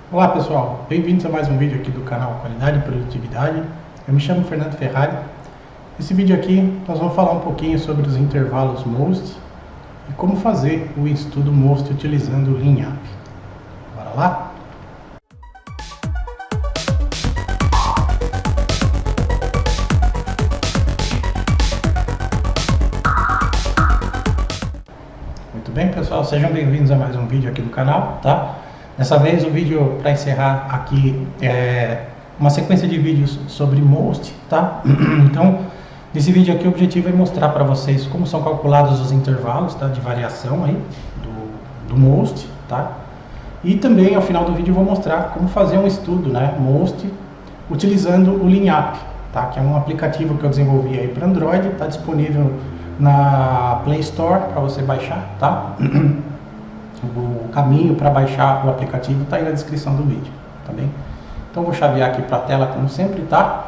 Olá pessoal, bem-vindos a mais um vídeo aqui do canal Qualidade e Produtividade. Eu me chamo Fernando Ferrari. Nesse vídeo aqui nós vamos falar um pouquinho sobre os intervalos MOST e como fazer o estudo MOST utilizando o Lean App. Bora lá? Muito bem pessoal, sejam bem-vindos a mais um vídeo aqui do canal, tá? Dessa vez o vídeo para encerrar aqui é uma sequência de vídeos sobre MOST, tá? Então, nesse vídeo aqui o objetivo é mostrar para vocês como são calculados os intervalos, tá, de variação aí do MOST, tá? E também ao final do vídeo eu vou mostrar como fazer um estudo, né, MOST utilizando o Lean App, tá? Que é um aplicativo que eu desenvolvi aí para Android, está disponível na Play Store para você baixar, tá? O caminho para baixar o aplicativo está aí na descrição do vídeo, tá bem? Então vou chavear aqui para a tela como sempre, tá?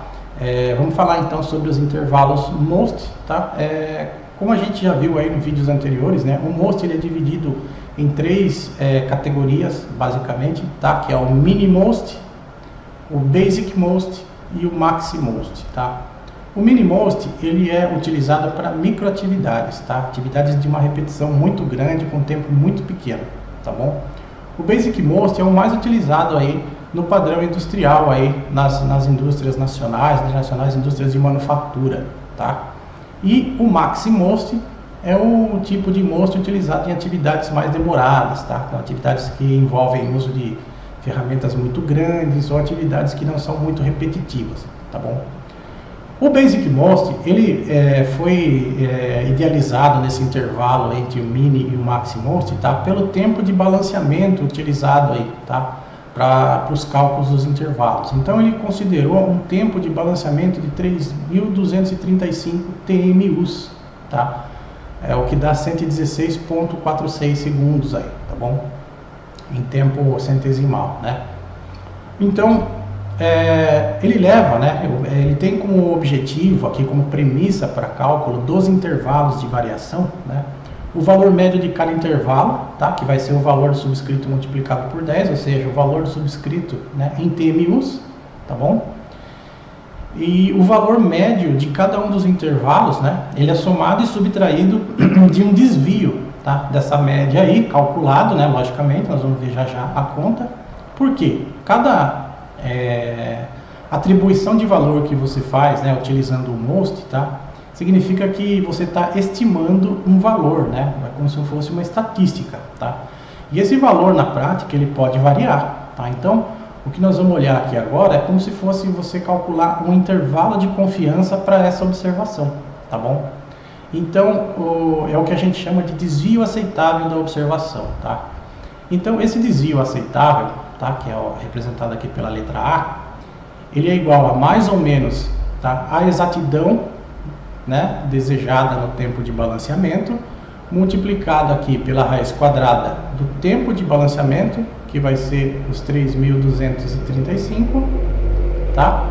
Vamos falar então sobre os intervalos MOST, tá? Como a gente já viu aí nos vídeos anteriores, né? O MOST ele é dividido em três categorias, basicamente, tá? Que é o Mini MOST, o Basic MOST e o Maxi MOST, tá? O Mini MOST ele é utilizado para microatividades, tá? Atividades de uma repetição muito grande com tempo muito pequeno, tá bom? O Basic MOST é o mais utilizado aí no padrão industrial aí nas indústrias nacionais, internacionais, indústrias de manufatura, tá? E o Maxi MOST é o tipo de MOST utilizado em atividades mais demoradas, tá? Então, atividades que envolvem uso de ferramentas muito grandes ou atividades que não são muito repetitivas, tá bom? O Basic MOST ele foi idealizado nesse intervalo entre o Mini e o Maxi MOST, tá? Pelo tempo de balanceamento utilizado aí, tá? Para os cálculos dos intervalos. Então ele considerou um tempo de balanceamento de 3.235 TMUs, tá? É o que dá 116,46 segundos aí, tá bom? Em tempo centesimal, né? Então ele leva, né? Ele tem como objetivo aqui, como premissa para cálculo dos intervalos de variação, né? O valor médio de cada intervalo, tá? Que vai ser o valor subscrito multiplicado por 10, ou seja, o valor subscrito, né, em TMUs, tá bom? E o valor médio de cada um dos intervalos, né? Ele é somado e subtraído de um desvio, tá? Dessa média aí, calculado, né? Logicamente, nós vamos ver já a conta. Por quê? Cada atribuição de valor que você faz, né, utilizando o MOST, tá? Significa que você está estimando um valor, né? É como se fosse uma estatística, tá? E esse valor na prática ele pode variar, tá? Então, o que nós vamos olhar aqui agora é como se fosse você calcular um intervalo de confiança para essa observação, tá bom? Então, é o que a gente chama de desvio aceitável da observação, tá? Então, esse desvio aceitável, tá? Que é representado aqui pela letra A, ele é igual a mais ou menos, tá? A exatidão, né, desejada no tempo de balanceamento, multiplicado aqui pela raiz quadrada do tempo de balanceamento, que vai ser os 3.235, tá?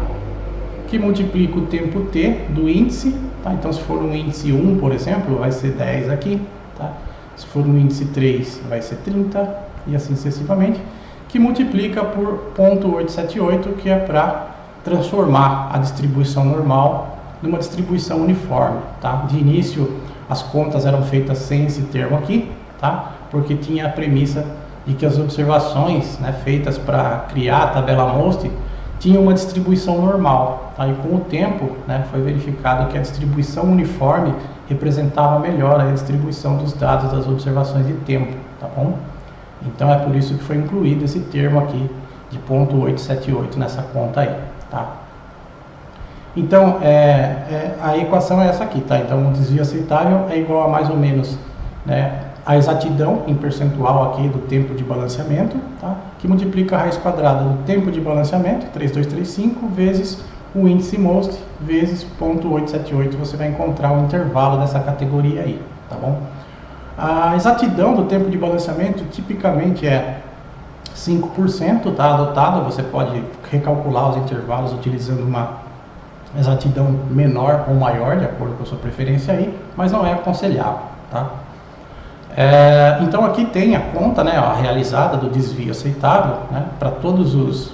Que multiplica o tempo t do índice, tá? Então, se for um índice 1, por exemplo, vai ser 10 aqui, tá? Se for um índice 3, vai ser 30, e assim sucessivamente, que multiplica por 0,878, que é para transformar a distribuição normal numa distribuição uniforme, tá? De início, as contas eram feitas sem esse termo aqui, tá? Porque tinha a premissa de que as observações, né, feitas para criar a tabela MOST tinham uma distribuição normal, tá? E com o tempo, né, foi verificado que a distribuição uniforme representava melhor a distribuição dos dados das observações de tempo, tá bom? Então é por isso que foi incluído esse termo aqui de 0,878 nessa conta aí, tá? Então, a equação é essa aqui, tá? Então, o desvio aceitável é igual a mais ou menos, né, a exatidão em percentual aqui do tempo de balanceamento, tá? Que multiplica a raiz quadrada do tempo de balanceamento, 3.235, vezes o índice MOST, vezes 0,878, você vai encontrar o intervalo dessa categoria aí, tá bom? A exatidão do tempo de balanceamento tipicamente é 5%, tá? Adotada, você pode recalcular os intervalos utilizando uma exatidão menor ou maior, de acordo com a sua preferência aí, mas não é aconselhável, tá? Então aqui tem a conta, né, a realizada do desvio aceitável, né, para todos os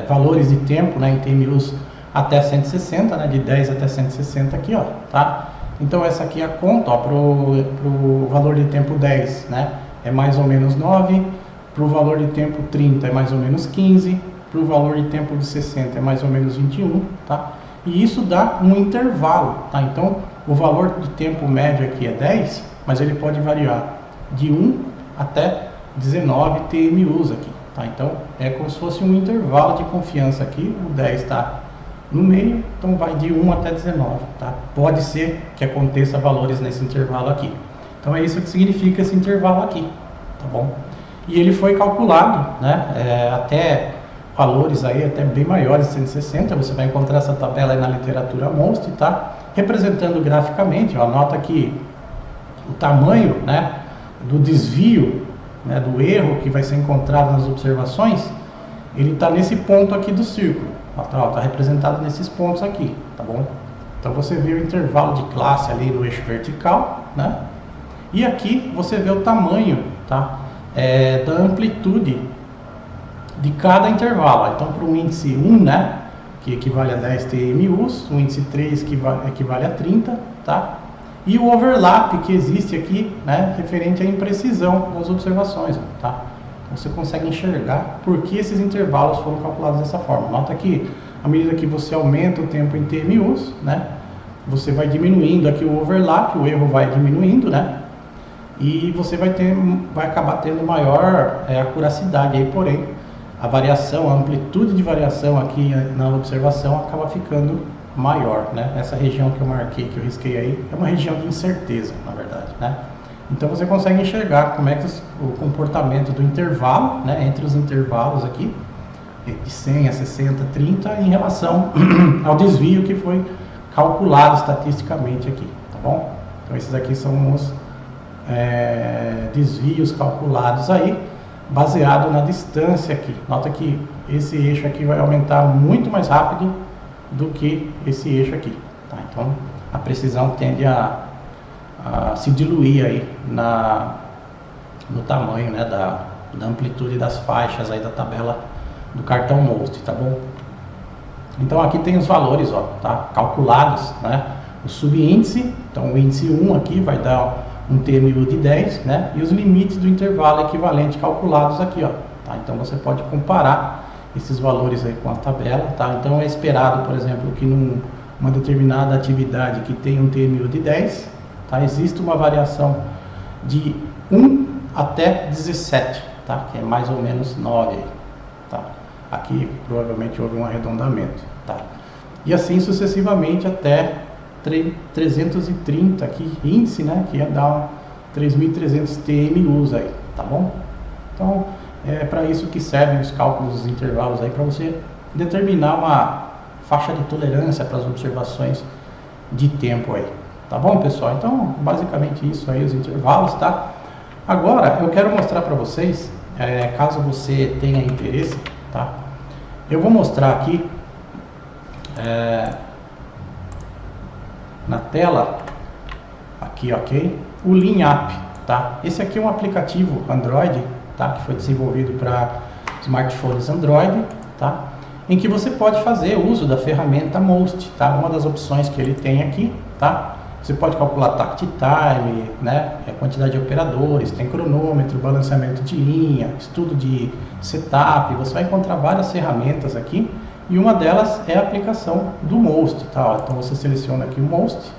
valores de tempo, né, em TMUs até 160, né, de 10 até 160 aqui, ó, tá? Então essa aqui é a conta, ó, pro valor de tempo 10, né, é mais ou menos 9, pro valor de tempo 30 é mais ou menos 15, pro valor de tempo de 60 é mais ou menos 21, tá? E isso dá um intervalo, tá? Então o valor de tempo médio aqui é 10, mas ele pode variar de 1 até 19 TMUs aqui, tá? Então é como se fosse um intervalo de confiança aqui, o 10 está no meio, então vai de 1 até 19, tá? Pode ser que aconteça valores nesse intervalo aqui. Então é isso que significa esse intervalo aqui, tá bom? E ele foi calculado, né, até valores aí até bem maiores de 160, você vai encontrar essa tabela aí na literatura MOST, tá? Representando graficamente, ó, nota que o tamanho, né, do desvio, né, do erro que vai ser encontrado nas observações, ele está nesse ponto aqui do círculo, tá representado nesses pontos aqui, tá bom? Então você vê o intervalo de classe ali no eixo vertical, né? E aqui você vê o tamanho, tá? Da amplitude de cada intervalo. Então para o índice 1, né, que equivale a 10 TMUs, o índice 3 que equivale a 30, tá? E o overlap que existe aqui, né, referente à imprecisão das observações, tá? Você consegue enxergar por que esses intervalos foram calculados dessa forma. Nota que à medida que você aumenta o tempo em TMUs, né, você vai diminuindo aqui o overlap, o erro vai diminuindo, né? E você vai acabar tendo maior acuracidade aí, porém a variação, a amplitude de variação aqui na observação acaba ficando maior, né? Essa região que eu marquei, que eu risquei aí, é uma região de incerteza, na verdade, né? Então você consegue enxergar como é que o comportamento do intervalo, né, entre os intervalos aqui, de 100 a 60, 30, em relação ao desvio que foi calculado estatisticamente aqui, tá bom? Então esses aqui são os desvios calculados aí, baseado na distância aqui. Nota que esse eixo aqui vai aumentar muito mais rápido do que esse eixo aqui, tá? Então a precisão tende a se diluir aí no tamanho, né, da amplitude das faixas aí da tabela do cartão MOST, tá bom? Então aqui tem os valores, ó, tá, calculados, né? O subíndice, então o índice 1 aqui vai dar um TMU de 10, né? E os limites do intervalo equivalente calculados aqui, ó, tá? Então você pode comparar esses valores aí com a tabela, tá? Então é esperado, por exemplo, que numa determinada atividade que tem um TMU de 10, tá? Existe uma variação de 1 até 17, tá? Que é mais ou menos 9, tá? Aqui provavelmente houve um arredondamento, tá? E assim sucessivamente até 330 aqui, índice, né? Que ia dar 3.300 TMUs aí, tá bom? Então é para isso que servem os cálculos dos intervalos aí, para você determinar uma faixa de tolerância para as observações de tempo aí. Tá bom, pessoal? Então, basicamente isso aí, os intervalos, tá? Agora, eu quero mostrar para vocês, caso você tenha interesse, tá? Eu vou mostrar aqui, na tela, aqui, ok? O LeanApp, tá? Esse aqui é um aplicativo Android, tá? Que foi desenvolvido para smartphones Android, tá? Em que você pode fazer uso da ferramenta MOST, tá? Uma das opções que ele tem aqui, tá? Você pode calcular takt time, né? Quantidade de operadores, tem cronômetro, balanceamento de linha, estudo de setup. Você vai encontrar várias ferramentas aqui e uma delas é a aplicação do MOST, tá? Então você seleciona aqui o MOST,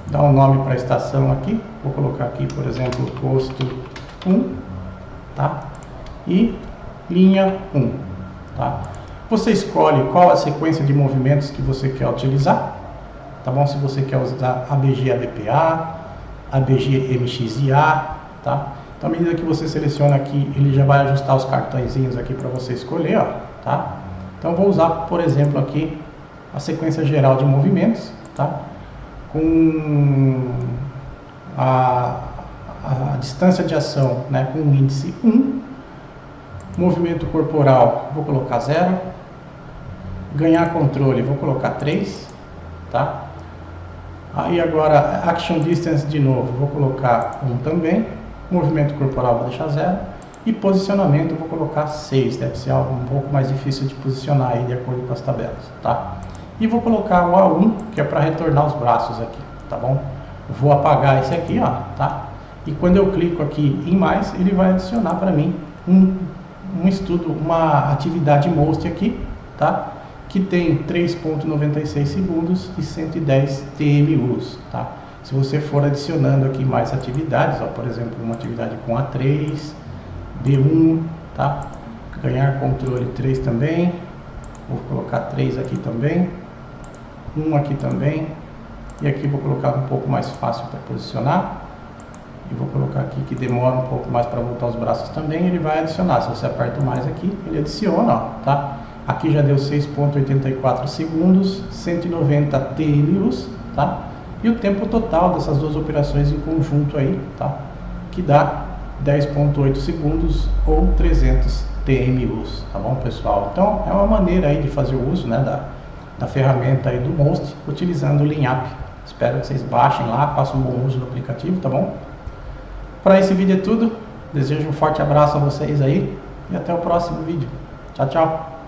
dá um nome para a estação aqui, vou colocar aqui, por exemplo, posto 1, tá? E linha 1, tá? Você escolhe qual a sequência de movimentos que você quer utilizar, tá bom? Se você quer usar ABG ABPA, ABG MXIA, tá? Então, à medida que você seleciona aqui, ele já vai ajustar os cartõezinhos aqui para você escolher, ó, tá? Então, vou usar, por exemplo, aqui a sequência geral de movimentos, tá? Com a distância de ação, né, com o índice 1, movimento corporal, vou colocar 0, ganhar controle, vou colocar 3, tá? Aí agora, Action Distance de novo, vou colocar 1 também. Movimento corporal vou deixar 0. E posicionamento vou colocar 6, deve ser algo um pouco mais difícil de posicionar aí de acordo com as tabelas, tá? E vou colocar o A1, que é para retornar os braços aqui, tá bom? Vou apagar esse aqui, ó, tá? E quando eu clico aqui em mais, ele vai adicionar para mim um estudo, uma atividade MOST aqui, tá? Que tem 3.96 segundos e 110 TMUs, tá? Se você for adicionando aqui mais atividades, ó, por exemplo, uma atividade com A3, B1, tá? Ganhar controle 3 também, vou colocar 3 aqui também, 1 aqui também, e aqui vou colocar um pouco mais fácil para posicionar, e vou colocar aqui que demora um pouco mais para voltar os braços também, ele vai adicionar. Se você aperta mais aqui, ele adiciona, ó, tá? Aqui já deu 6.84 segundos, 190 TMUs, tá? E o tempo total dessas duas operações em conjunto aí, tá? Que dá 10.8 segundos ou 300 TMUs, tá bom, pessoal? Então, é uma maneira aí de fazer o uso, né, da ferramenta aí do MOST, utilizando o LeanUp. Espero que vocês baixem lá, façam um bom uso do aplicativo, tá bom? Para esse vídeo é tudo. Desejo um forte abraço a vocês aí e até o próximo vídeo. Tchau, tchau!